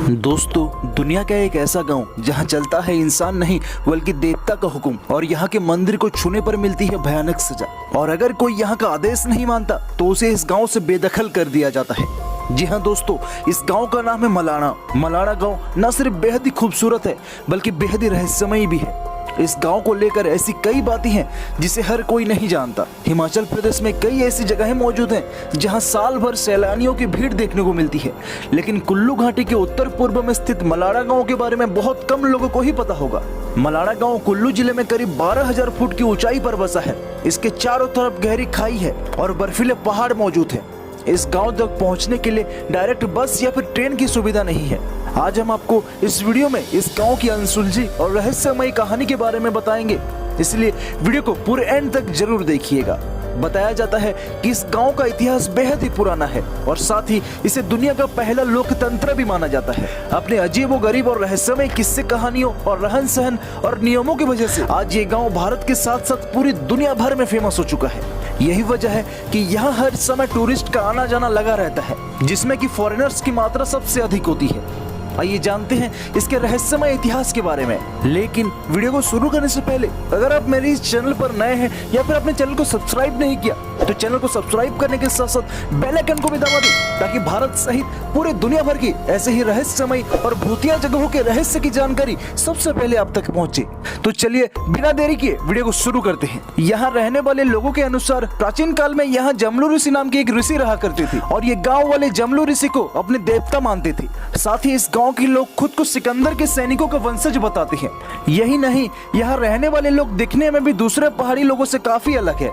दोस्तों, दुनिया का एक ऐसा गांव जहां चलता है इंसान नहीं बल्कि देवता का हुक्म और यहाँ के मंदिर को छूने पर मिलती है भयानक सजा। और अगर कोई यहाँ का आदेश नहीं मानता तो उसे इस गांव से बेदखल कर दिया जाता है। जी हाँ दोस्तों, इस गांव का नाम है मलाणा। मलाणा गांव न सिर्फ बेहद ही खूबसूरत है बल्कि बेहद ही रहस्यमयी भी है। इस गांव को लेकर ऐसी कई बातें हैं जिसे हर कोई नहीं जानता। हिमाचल प्रदेश में कई ऐसी जगहें मौजूद हैं जहां साल भर सैलानियों की भीड़ देखने को मिलती है, लेकिन कुल्लू घाटी के उत्तर पूर्व में स्थित मलाणा गांव के बारे में बहुत कम लोगों को ही पता होगा। मलाणा गांव कुल्लू जिले में करीब 12,000 फुट की ऊंचाई पर बसा है। इसके चारों तरफ गहरी खाई है और बर्फीले पहाड़ मौजूद है। इस गांव तक पहुंचने के लिए डायरेक्ट बस या फिर ट्रेन की सुविधा नहीं है। आज हम आपको इस वीडियो में इस गांव की अनसुलझी और रहस्यमयी कहानी के बारे में बताएंगे, इसलिए वीडियो को पूरे एंड तक जरूर देखिएगा। बताया जाता है कि इस गांव का इतिहास बेहद ही पुराना है और साथ ही इसे दुनिया का पहला लोकतंत्र भी माना जाता है। अपने अजीबोगरीब और रहस्यमय किस्से, कहानियों और रहन सहन और नियमों की वजह से आज ये गांव भारत के साथ साथ पूरी दुनिया भर में फेमस हो चुका है। यही वजह है कि यहाँ हर समय टूरिस्ट का आना जाना लगा रहता है, जिसमें कि फॉरेनर्स की मात्रा सबसे अधिक होती है। आइए जानते हैं इसके रहस्यमय इतिहास के बारे में। लेकिन वीडियो को शुरू करने से पहले अगर आप मेरे इस चैनल पर नए हैं या फिर अपने चैनल को सब्सक्राइब नहीं किया तो चैनल को सब्सक्राइब करने के साथ साथ बेल आइकन को भी दबा दें, ताकि भारत सहित पूरे दुनिया भर की ऐसे ही रहस्यमय और भूतिया जगहों के रहस्य की जानकारी सबसे पहले आप तक पहुंचे। तो चलिए बिना देरी किए वीडियो को शुरू करते हैं। यहाँ रहने वाले लोगों के अनुसार प्राचीन काल में यहाँ जमलू ऋषि नाम के एक ऋषि रहा करते थे और ये गाँव वाले जमलू ऋषि को अपने देवता मानते थे। साथ ही इस गाँव के लोग खुद को सिकंदर के सैनिकों का वंशज बताते हैं। यही नहीं, यहाँ रहने वाले लोग दिखने में भी दूसरे पहाड़ी लोगों से काफी अलग है।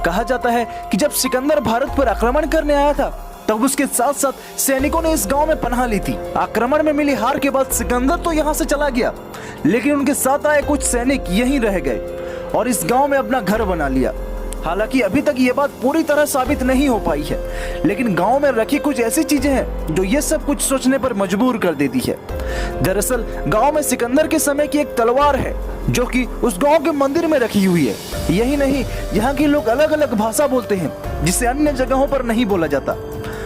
कहा जाता है कि जब सिकंदर भारत पर आक्रमण करने आया था तब उसके साथ साथ सैनिकों ने इस गांव में पनाह ली थी। आक्रमण में मिली हार के बाद सिकंदर तो यहाँ से चला गया, लेकिन उनके साथ आए कुछ सैनिक यहीं रह गए और इस गांव में अपना घर बना लिया। हालांकि अभी तक ये बात पूरी तरह साबित नहीं हो पाई है, लेकिन गांव में रखी कुछ ऐसी चीजें हैं जो ये सब कुछ सोचने पर मजबूर कर देती है। दरअसल गांव में सिकंदर के समय की एक तलवार है जो कि उस गांव के मंदिर में रखी हुई है। यही नहीं, यहाँ के लोग अलग अलग भाषा बोलते हैं जिसे अन्य जगहों पर नहीं बोला जाता,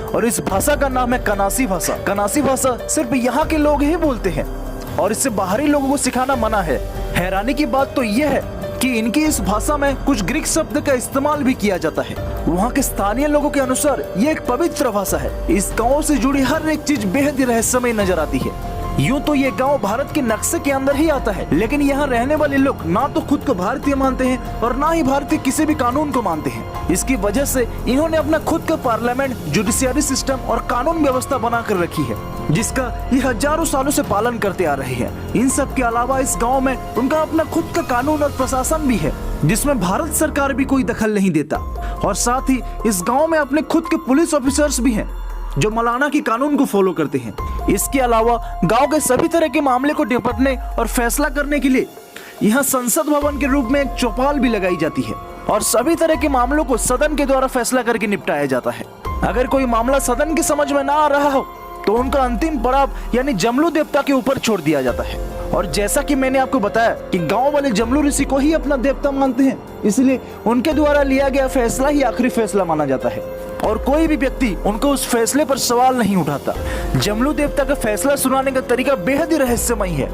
और इस भाषा का नाम है कनासी भाषा। कनासी भाषा सिर्फ यहाँ के लोग ही बोलते हैं और इससे बाहरी लोगों को सिखाना मना है। हैरानी की बात तो यह है कि इनकी इस भाषा में कुछ ग्रीक शब्द का इस्तेमाल भी किया जाता है। वहाँ के स्थानीय लोगों के अनुसार ये एक पवित्र भाषा है। इस गांव से जुड़ी हर एक चीज बेहद ही रहस्यमय नजर आती है। यूं तो ये गांव भारत के नक्शे के अंदर ही आता है, लेकिन यहाँ रहने वाले लोग ना तो खुद को भारतीय मानते हैं और ना ही भारतीय किसी भी कानून को मानते हैं। इसकी वजह से इन्होंने अपना खुद का पार्लियामेंट, जुडिशियरी सिस्टम और कानून व्यवस्था बना कर रखी है, जिसका ये हजारों सालों से पालन करते आ रहे हैं। इन सब के अलावा इस गाँव में उनका अपना खुद का कानून और प्रशासन भी है, जिसमें भारत सरकार भी कोई दखल नहीं देता। और साथ ही इस गाँव में अपने खुद के पुलिस ऑफिसर्स भी हैं जो मलाणा की कानून को फॉलो करते हैं। इसके अलावा गांव के सभी तरह के मामले को निपटने और फैसला करने के लिए यहाँ संसद भवन के रूप में एक चौपाल भी लगाई जाती है और सभी तरह के मामलों को सदन के द्वारा फैसला करके निपटाया जाता है। अगर कोई मामला सदन की समझ में ना आ रहा हो तो उनका अंतिम पड़ाव यानी जमलू देवता के ऊपर छोड़ दिया जाता है। और जैसा कि मैंने आपको बताया कि गांव वाले जमलू ऋषि को ही अपना देवता मानते हैं, इसलिए उनके द्वारा लिया गया फैसला ही आखिरी फैसला माना जाता है और कोई भी व्यक्ति उनको उस फैसले पर सवाल नहीं उठाता। जमलू देवता का फैसला सुनाने का तरीका बेहद ही रहस्यमय है।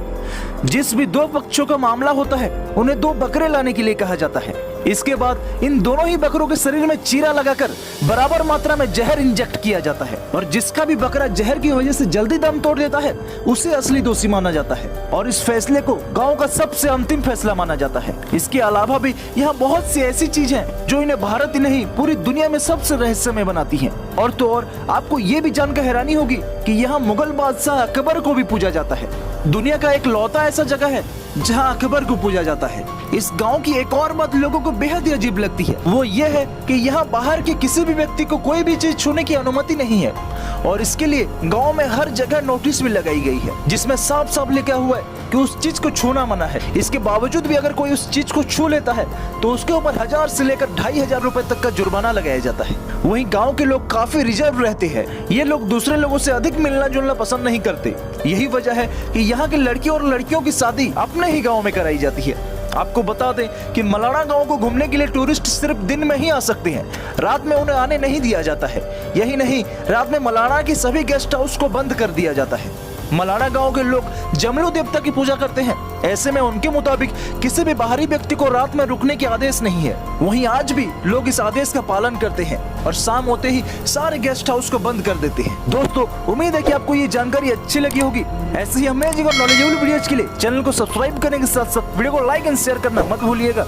जिस भी दो पक्षों का मामला होता है उन्हें 2 बकरे लाने के लिए कहा जाता है। इसके बाद इन दोनों ही बकरों के शरीर में चीरा लगाकर बराबर मात्रा में जहर इंजेक्ट किया जाता है और जिसका भी बकरा जहर की वजह से जल्दी दम तोड़ देता है उसे असली दोषी माना जाता है और इस फैसले को गांव का सबसे अंतिम फैसला माना जाता है। इसके अलावा भी यहाँ बहुत सी ऐसी चीजें हैं जो इन्हें भारत ही नहीं पूरी दुनिया में सबसे रहस्यमय बनाती हैं। और तो और आपको ये भी जानकर हैरानी होगी कि यहाँ मुगल बादशाह अकबर को भी पूजा जाता है। दुनिया का एक लौता ऐसा जगह है जहाँ अकबर को पूजा जाता है। इस गांव की एक और बात लोगों को बेहद ही अजीब लगती है, वो ये है कि यहाँ बाहर के किसी भी व्यक्ति को कोई भी चीज छूने की अनुमति नहीं है और इसके लिए गांव में हर जगह नोटिस भी लगाई गई है जिसमें साफ साफ लिखा हुआ है कि उस चीज को छूना मना है। इसके बावजूद भी अगर कोई उस चीज को छू लेता है तो उसके ऊपर 1000 से लेकर 2500 रुपए तक का जुर्माना लगाया जाता है। वहीं गांव के लोग काफी रिजर्व रहते हैं। ये लोग दूसरे लोगों से अधिक मिलना जुलना पसंद नहीं करते। यही वजह है कि यहाँ के लड़के और लड़कियों की शादी अपने ही गाँव में कराई जाती है। आपको बता दें कि मलाणा गांव को घूमने के लिए टूरिस्ट सिर्फ दिन में ही आ सकते हैं, रात में उन्हें आने नहीं दिया जाता है। यही नहीं, रात में मलाणा की सभी गेस्ट हाउस को बंद कर दिया जाता है। मलाड़ा गांव के लोग जमलू देवता की पूजा करते हैं। ऐसे में उनके मुताबिक किसी भी बाहरी व्यक्ति को रात में रुकने के आदेश नहीं है। वहीं आज भी लोग इस आदेश का पालन करते हैं और शाम होते ही सारे गेस्ट हाउस को बंद कर देते हैं। दोस्तों, उम्मीद है कि आपको ये जानकारी अच्छी लगी होगी। ऐसे ही अमेजिंग और नॉलेजेबल वीडियोज के लिए चैनल को सब्सक्राइब करने के साथ साथ वीडियो को लाइक एंड शेयर करना मत भूलिएगा।